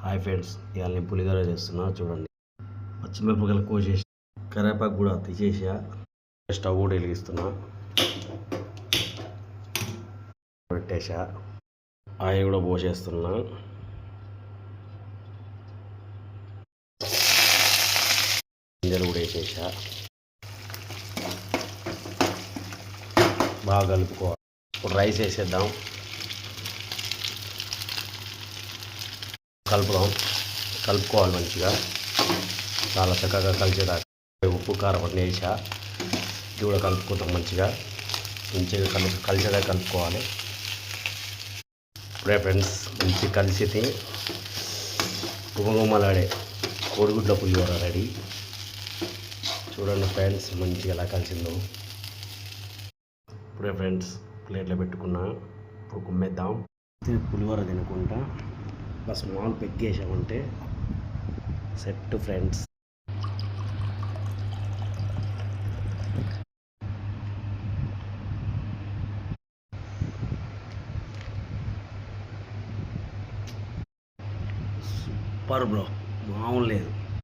Hi friends, ఇవాళ నేను పులిహోర చేస్తున్నా చూడండి. పచ్చిమిరపకాయలు కోసేసి కరివేపాకు కూడా తీసేసా. స్టవ్ కూడా వెలిగిస్తున్నా, పెట్టేసా. ఆయిల్ కూడా పోసేస్తున్నా. గింజలు కూడా వేసేసా. బాగా కలుపుకోవాలి. ఇప్పుడు రైస్ వేసేద్దాం. కలుపుకోవాలి మంచిగా, చాలా చక్కగా కలిసేదాకా. ఉప్పు కారం అన్నీ వేసా. ఇది కూడా కలుపుకుందాం మంచిగా కలిసేదాకా కలుపుకోవాలి. ఇప్పుడే ఫ్రెండ్స్ మంచి కలిసి గుమగుమలాడే కోడిగుడ్ల పులిహోర రెడీ. చూడండి ఫ్రెండ్స్, మంచిగా ఎలా కలిసిందో. ఇప్పుడే ఫ్రెండ్స్ ప్లేట్లో పెట్టుకున్నా. ఇప్పుడు కుమ్మేద్దాం. పులిహోర తినుకుంటా ఒక స్మాల్ పెగ్గేసామంటే సెట్ ఫ్రెండ్స్. సూపర్ బ్రో, మామూలు లేదు.